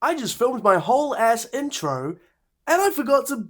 I just filmed my whole ass intro and I forgot to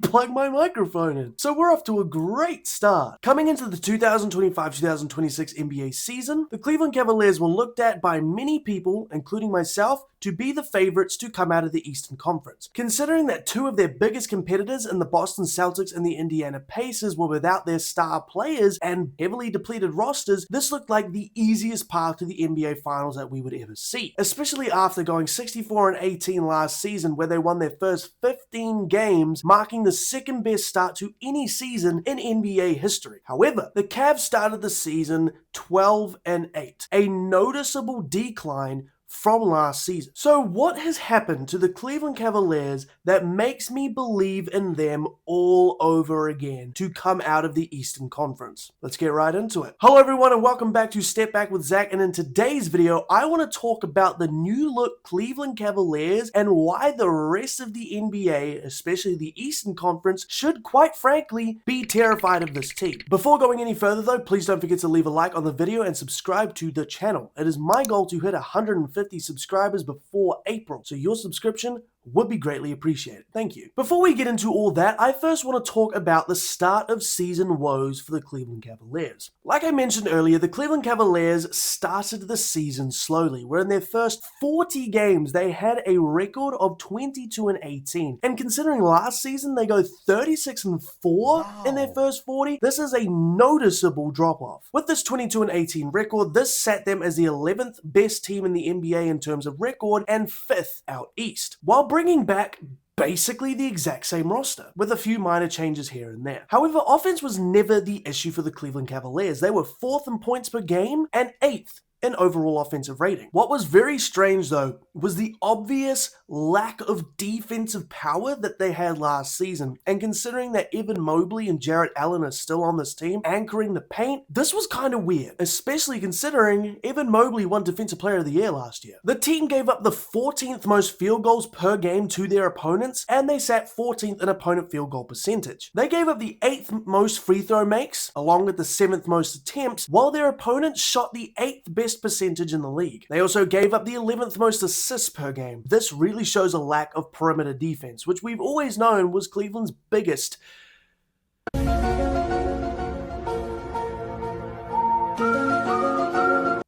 plug my microphone in. So we're off to a great start. Coming into the 2025-2026 NBA season, the Cleveland Cavaliers were looked at by many people, including myself, to be the favorites to come out of the Eastern Conference. Considering that two of their biggest competitors in the Boston Celtics and the Indiana Pacers were without their star players and heavily depleted rosters, this looked like the easiest path to the NBA Finals that we would ever see. Especially after going 64-18 last season, where they won their first 15 games, marking the second best start to any season in NBA history. However, the Cavs started the season 12-8, a noticeable decline from last season. So what has happened to the Cleveland Cavaliers that makes me believe in them all over again to come out of the Eastern Conference? Let's get right into it. Hello everyone and welcome back to Step Back with Zach, and in today's video I want to talk about the new look Cleveland Cavaliers and why the rest of the NBA, especially the Eastern Conference, should quite frankly be terrified of this team. Before going any further though, please don't forget to leave a like on the video and subscribe to the channel. It is my goal to hit 150 subscribers before April, so your subscription would be greatly appreciated. Thank you. Before we get into all that, I first want to talk about the start of season woes for the Cleveland Cavaliers. Like I mentioned earlier, the Cleveland Cavaliers started the season slowly, where in their first 40 games they had a record of 22-18. And considering last season they go 36-4 in their first 40, this is a noticeable drop-off. With this 22-18 record, this set them as the 11th best team in the NBA in terms of record and 5th out east, while bringing back basically the exact same roster, with a few minor changes here and there. However, offense was never the issue for the Cleveland Cavaliers. They were 4th in points per game and 8th in overall offensive rating. What was very strange though was the obvious lack of defensive power that they had last season, and considering that Evan Mobley and Jarrett Allen are still on this team anchoring the paint, this was kind of weird, especially considering Evan Mobley won Defensive Player of the Year last year. The team gave up the 14th most field goals per game to their opponents, and they sat 14th in opponent field goal percentage. They gave up the 8th most free throw makes, along with the 7th most attempts, while their opponents shot the 8th best percentage in the league. They also gave up the 11th most assists per game. This really shows a lack of perimeter defense, which we've always known was Cleveland's biggest.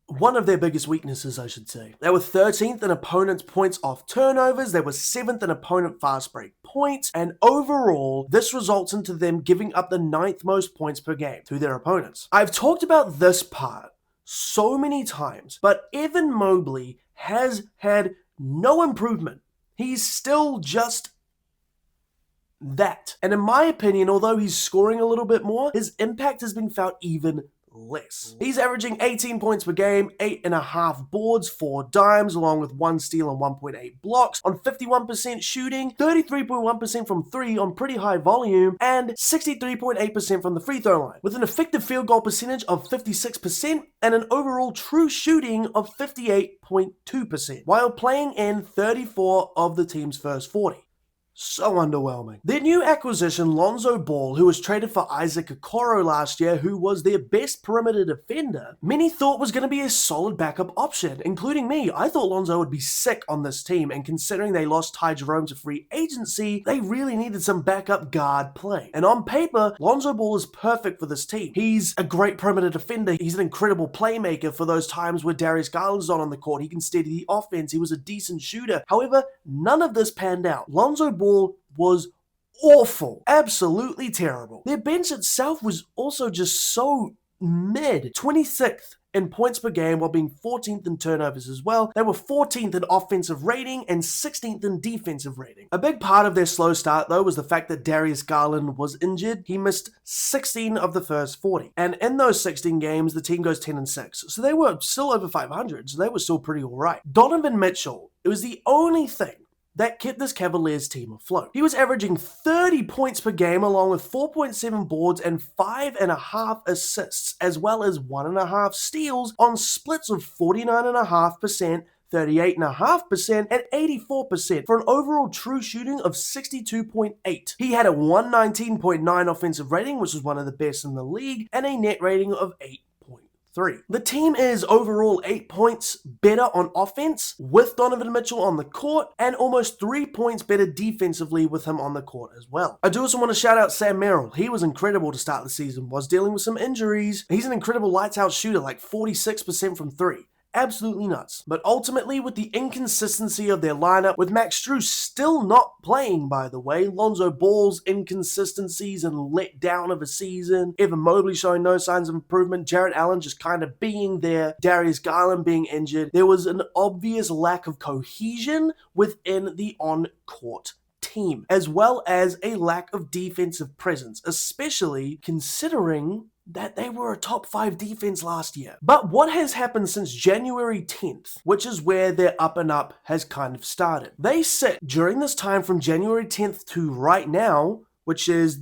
One of their biggest weaknesses, I should say. They were 13th in opponents' points off turnovers, they were 7th in opponent fast break points, and overall, this results into them giving up the 9th most points per game to their opponents. I've talked about this part so many times, but Evan Mobley has had no improvement. He's still just that. And in my opinion, although he's scoring a little bit more, his impact has been felt even less. He's averaging 18 points per game, 8.5 boards, 4 dimes, along with 1 steal and 1.8 blocks on 51% shooting, 33.1% from 3 on pretty high volume, and 63.8% from the free throw line, with an effective field goal percentage of 56% and an overall true shooting of 58.2%, while playing in 34 of the team's first 40. So underwhelming. Their new acquisition, Lonzo Ball, who was traded for Isaac Okoro last year, who was their best perimeter defender, many thought was going to be a solid backup option, including me. I thought Lonzo would be sick on this team, and considering they lost Ty Jerome to free agency, they really needed some backup guard play. And on paper, Lonzo Ball is perfect for this team. He's a great perimeter defender. He's an incredible playmaker for those times where Darius Garland's not on the court. He can steady the offense. He was a decent shooter. However, none of this panned out. Lonzo Ball was awful, absolutely terrible. Their bench itself was also just so mid. 26th in points per game while being 14th in turnovers as well. They were 14th in offensive rating and 16th in defensive rating. A big part of their slow start though was the fact that Darius Garland was injured. He missed 16 of the first 40. And in those 16 games, the team goes 10-6. So they were still over 500, so they were still pretty alright. Donovan Mitchell, it was the only thing that kept this Cavaliers team afloat. He was averaging 30 points per game along with 4.7 boards and 5.5 assists, as well as 1.5 steals on splits of 49.5%, 38.5%, and 84% for an overall true shooting of 62.8. He had a 119.9 offensive rating, which was one of the best in the league, and a net rating of 8.3. 3. The team is overall 8 points better on offense with Donovan Mitchell on the court, and almost 3 points better defensively with him on the court as well. I do also want to shout out Sam Merrill. He was incredible to start the season, was dealing with some injuries. He's an incredible lights out shooter, like 46% from 3. Absolutely nuts. But ultimately, with the inconsistency of their lineup, with Max Strus still not playing, by the way, Lonzo Ball's inconsistencies and let down of a season, Evan Mobley showing no signs of improvement, Jarrett Allen just kind of being there, Darius Garland being injured, there was an obvious lack of cohesion within the on-court team, as well as a lack of defensive presence, especially considering that they were a top 5 defense last year. But what has happened since January 10th, which is where their up and up has kind of started? They sit during this time from January 10th to right now, which is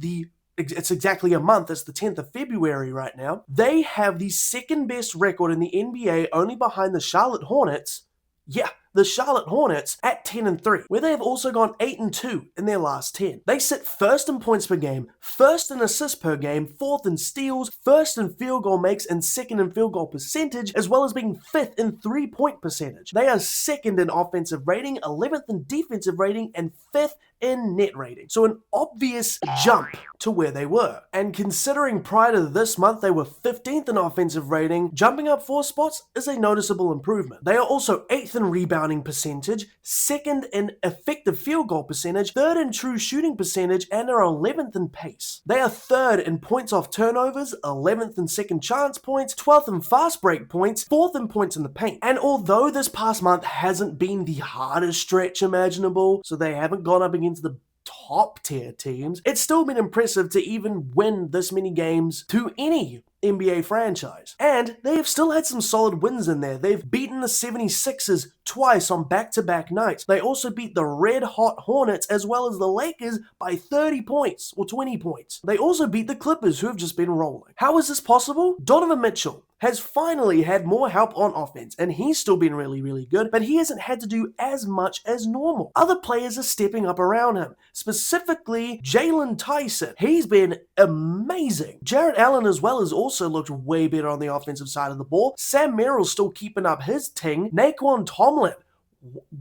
it's exactly a month, it's the 10th of February right now. They have the second best record in the NBA, only behind the Charlotte Hornets. Yeah, the Charlotte Hornets at 10-3, where they have also gone 8-2 in their last 10. They sit first in points per game, first in assists per game, fourth in steals, first in field goal makes, and second in field goal percentage, as well as being fifth in three-point percentage. They are second in offensive rating, 11th in defensive rating, and fifth in net rating. So an obvious jump to where they were. And considering prior to this month they were 15th in offensive rating, jumping up 4 spots is a noticeable improvement. They are also 8th in rebounding percentage, 2nd in effective field goal percentage, 3rd in true shooting percentage, and are 11th in pace. They are 3rd in points off turnovers, 11th in second chance points, 12th in fast break points, 4th in points in the paint. And although this past month hasn't been the hardest stretch imaginable, so they haven't gone up against the top tier teams, it's still been impressive to even win this many games to any NBA franchise. And they have still had some solid wins in there. They've beaten the 76ers twice on back-to-back nights. They also beat the red-hot Hornets as well as the Lakers by 30 points or 20 points. They also beat the Clippers, who have just been rolling. How is this possible? Donovan Mitchell has finally had more help on offense, and he's still been really, really good, but he hasn't had to do as much as normal. Other players are stepping up around him, specifically Jalen Tyson. He's been amazing. Jarrett Allen as well has also looked way better on the offensive side of the ball. Sam Merrill's still keeping up his ting. Naquan Tomlin.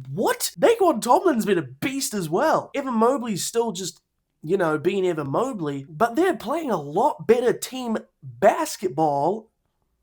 What? Naquan Tomlin's been a beast as well. Evan Mobley's still just, being Evan Mobley, but they're playing a lot better team basketball,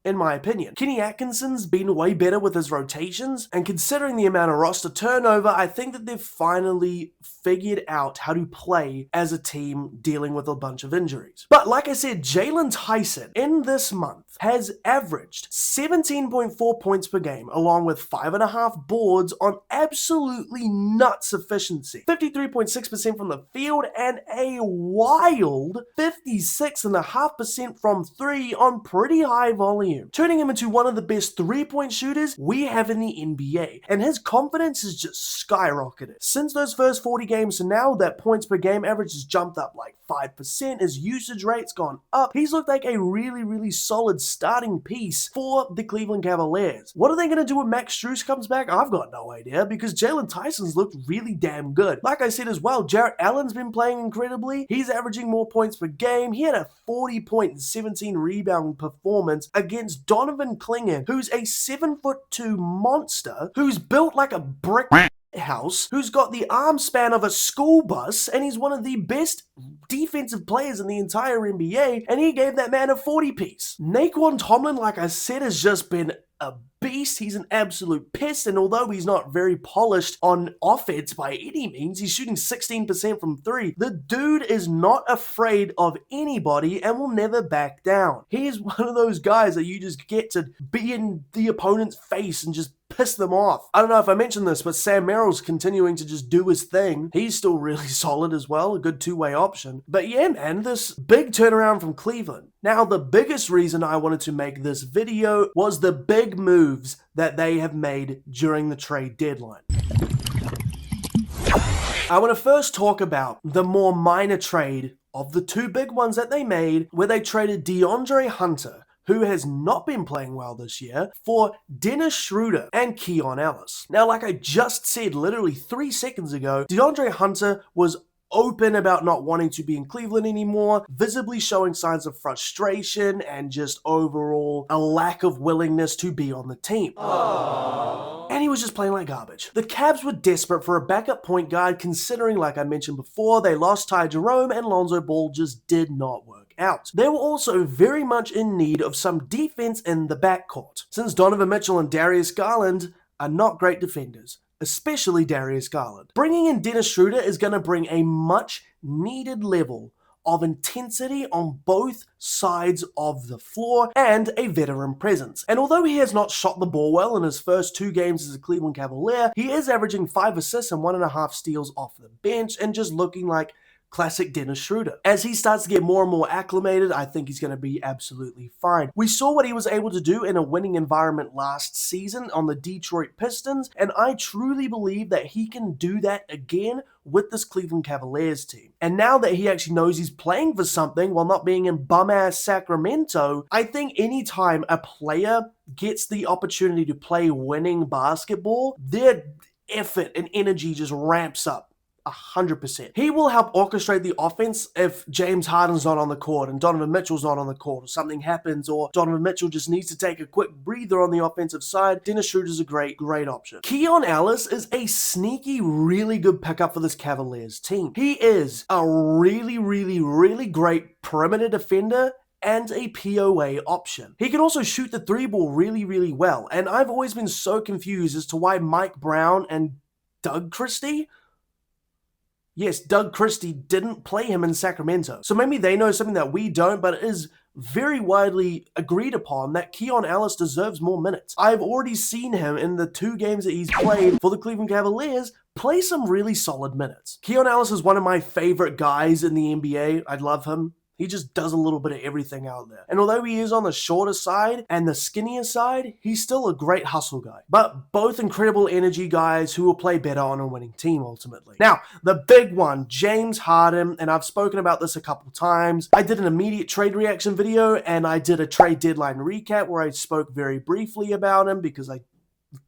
in my opinion. Kenny Atkinson's been way better with his rotations, and considering the amount of roster turnover, I think that they've finally figured out how to play as a team dealing with a bunch of injuries. But like I said, Jalen Tyson in this month has averaged 17.4 points per game, along with 5.5 boards on absolutely nuts efficiency. 53.6% from the field and a wild 56.5% from 3 on pretty high volume, turning him into one of the best three-point shooters we have in the NBA, and his confidence has just skyrocketed. Since those first 40 games to now, that points per game average has jumped up like 5%, his usage rate's gone up. He's looked like a really, really solid starting piece for the Cleveland Cavaliers. What are they going to do when Max Strus comes back? I've got no idea, because Jalen Tyson's looked really damn good. Like I said as well, Jarrett Allen's been playing incredibly. He's averaging more points per game. He had a 40-point and 17 rebound performance against Donovan Clingan, who's a 7'2" monster, who's built like a brick house, who's got the arm span of a school bus, and he's one of the best defensive players in the entire NBA, and he gave that man a 40-piece. Naquan Tomlin, like I said, has just been a beast. He's an absolute pest, and although he's not very polished on offense by any means, he's shooting 16% from 3. The dude is not afraid of anybody and will never back down. He is one of those guys that you just get to be in the opponent's face and just piss them off. I don't know if I mentioned this, but Sam Merrill's continuing to just do his thing. He's still really solid as well, a good two-way option. But yeah, man, this big turnaround from Cleveland. Now, the biggest reason I wanted to make this video was the big moves that they have made during the trade deadline. I want to first talk about the more minor trade of the two big ones that they made, where they traded DeAndre Hunter, who has not been playing well this year, for Dennis Schroeder and Keon Ellis. Now, like I just said literally 3 seconds ago, DeAndre Hunter was open about not wanting to be in Cleveland anymore, visibly showing signs of frustration and just overall a lack of willingness to be on the team. And he was just playing like garbage. The Cavs were desperate for a backup point guard considering, like I mentioned before, they lost Ty Jerome and Lonzo Ball just did not work out. They were also very much in need of some defense in the backcourt, since Donovan Mitchell and Darius Garland are not great defenders, especially Darius Garland. Bringing in Dennis Schroeder is going to bring a much needed level of intensity on both sides of the floor and a veteran presence. And although he has not shot the ball well in his first 2 games as a Cleveland Cavalier, he is averaging 5 assists and 1.5 steals off the bench and just looking like classic Dennis Schroeder. As he starts to get more and more acclimated, I think he's going to be absolutely fine. We saw what he was able to do in a winning environment last season on the Detroit Pistons, and I truly believe that he can do that again with this Cleveland Cavaliers team. And now that he actually knows he's playing for something while not being in bum-ass Sacramento, I think anytime a player gets the opportunity to play winning basketball, their effort and energy just ramps up 100%. He will help orchestrate the offense if James Harden's not on the court and Donovan Mitchell's not on the court, or something happens, or Donovan Mitchell just needs to take a quick breather on the offensive side. Dennis Schroeder's a great option. Keon Ellis is a sneaky, really good pickup for this Cavaliers team. He is a really great perimeter defender and a POA option. He can also shoot the 3-ball really well, and I've always been so confused as to why Mike Brown and Doug Christie didn't play him in Sacramento. So maybe they know something that we don't, but it is very widely agreed upon that Keon Ellis deserves more minutes. I've already seen him in the 2 games that he's played for the Cleveland Cavaliers play some really solid minutes. Keon Ellis is one of my favorite guys in the NBA. I love him. He just does a little bit of everything out there. And although he is on the shorter side and the skinnier side, he's still a great hustle guy. But both incredible energy guys who will play better on a winning team ultimately. Now, the big one, James Harden, and I've spoken about this a couple times. I did an immediate trade reaction video and I did a trade deadline recap where I spoke very briefly about him because I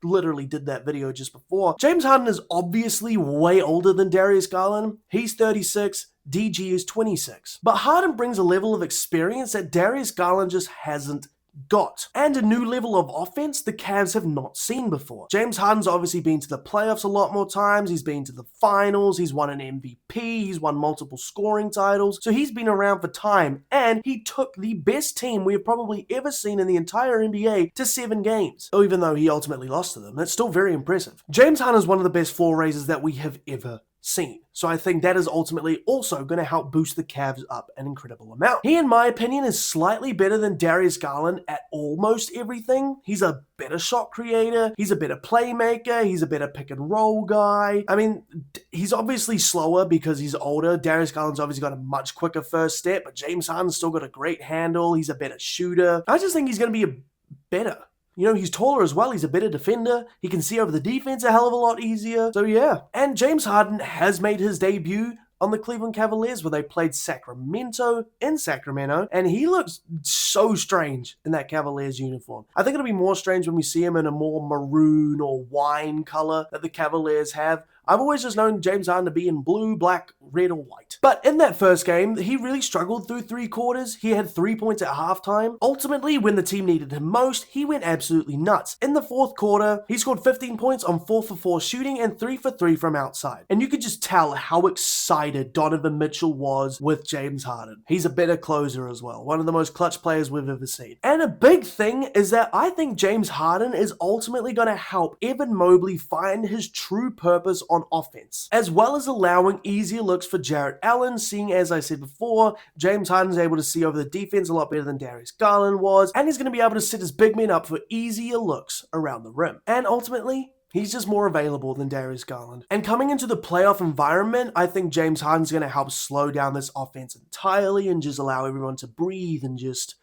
literally did that video just before. James Harden is obviously way older than Darius Garland. He's 36. DG is 26. But Harden brings a level of experience that Darius Garland just hasn't got, and a new level of offense the Cavs have not seen before. James Harden's obviously been to the playoffs a lot more times, he's been to the finals, he's won an MVP, he's won multiple scoring titles, so he's been around for time, and he took the best team we have probably ever seen in the entire NBA to 7 games. Oh, even though he ultimately lost to them, that's still very impressive. James Harden is one of the best floor raisers that we have ever seen. So I think that is ultimately also going to help boost the Cavs up an incredible amount. He, in my opinion, is slightly better than Darius Garland at almost everything. He's a better shot creator, he's a better playmaker, he's a better pick and roll guy. I mean, he's obviously slower because he's older. Darius Garland's obviously got a much quicker first step, but James Harden's still got a great handle. He's a better shooter. I just think he's going to be better. You know, he's taller as well. He's a better defender. He can see over the defense a hell of a lot easier. So yeah. And James Harden has made his debut on the Cleveland Cavaliers where they played Sacramento in Sacramento, and he looks so strange in that Cavaliers uniform. I think it'll be more strange when we see him in a more maroon or wine color that the Cavaliers have. I've always just known James Harden to be in blue, black, red, or white. But in that first game, he really struggled through 3 quarters. He had 3 points at halftime. Ultimately, when the team needed him most, he went absolutely nuts. In the 4th quarter, he scored 15 points on 4 for 4 shooting and 3 for 3 from outside. And you could just tell how excited Donovan Mitchell was with James Harden. He's a better closer as well. One of the most clutch players we've ever seen. And a big thing is that I think James Harden is ultimately going to help Evan Mobley find his true purpose on offense, as well as allowing easier looks for Jarrett Allen, seeing, as I said before, James Harden's able to see over the defense a lot better than Darius Garland was, and he's going to be able to set his big men up for easier looks around the rim. And ultimately, he's just more available than Darius Garland. And coming into the playoff environment, I think James Harden's going to help slow down this offense entirely and just allow everyone to breathe and just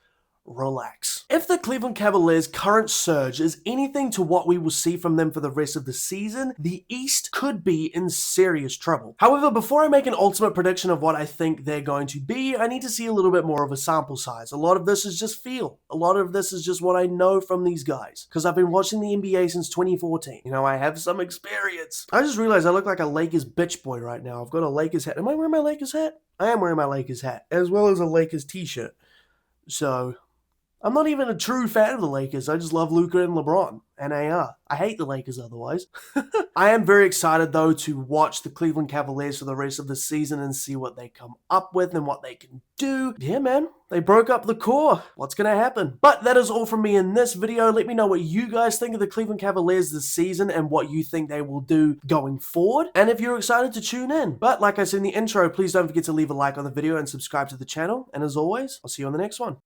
relax. If the Cleveland Cavaliers' current surge is anything to what we will see from them for the rest of the season, the East could be in serious trouble. However, before I make an ultimate prediction of what I think they're going to be, I need to see a little bit more of a sample size. A lot of this is just feel. A lot of this is just what I know from these guys, because I've been watching the NBA since 2014. You know, I have some experience. I just realized I look like a Lakers bitch boy right now. I've got a Lakers hat. Am I wearing my Lakers hat? I am wearing my Lakers hat, as well as a Lakers t-shirt. So I'm not even a true fan of the Lakers. I just love Luka and LeBron and AR. I hate the Lakers otherwise. I am very excited though to watch the Cleveland Cavaliers for the rest of the season and see what they come up with and what they can do. Yeah, man, they broke up the core. What's going to happen? But that is all from me in this video. Let me know what you guys think of the Cleveland Cavaliers this season and what you think they will do going forward. And if you're excited to tune in. But like I said in the intro, please don't forget to leave a like on the video and subscribe to the channel. And as always, I'll see you on the next one.